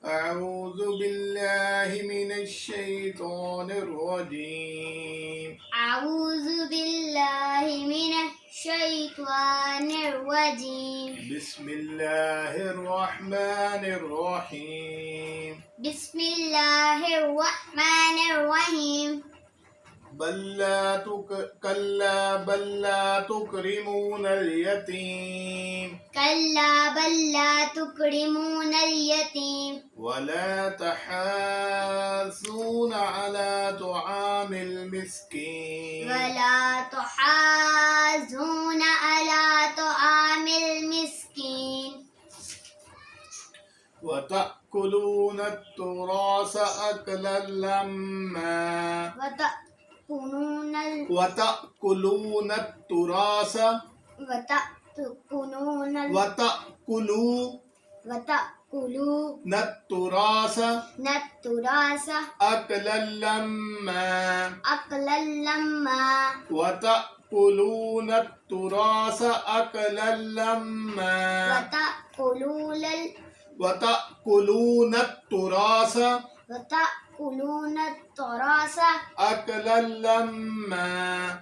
أعوذ بالله من الشيطان الرجيم. أعوذ بالله من الشيطان الرجيم. بسم الله الرحمن الرحيم. بسم الله الرحمن الرحيم. كلا بل لا تكرمون اليتيم. كلا بل لا تكرمون اليتيم. ولا تحاضون على طعام المسكين. ولا تحاضون على طعام المسكين. وتأكلون التراث أكلا لما. وتأكلون التراث وتأكلون التراث أكلا لما. وتأكلون التراث أكلا لما. وتأكلون التراث أكلا لما.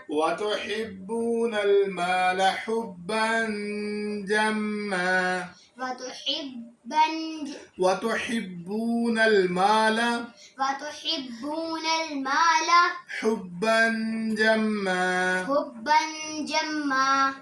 وتحبون المال حبا جما. وتحبون المال حبا جما.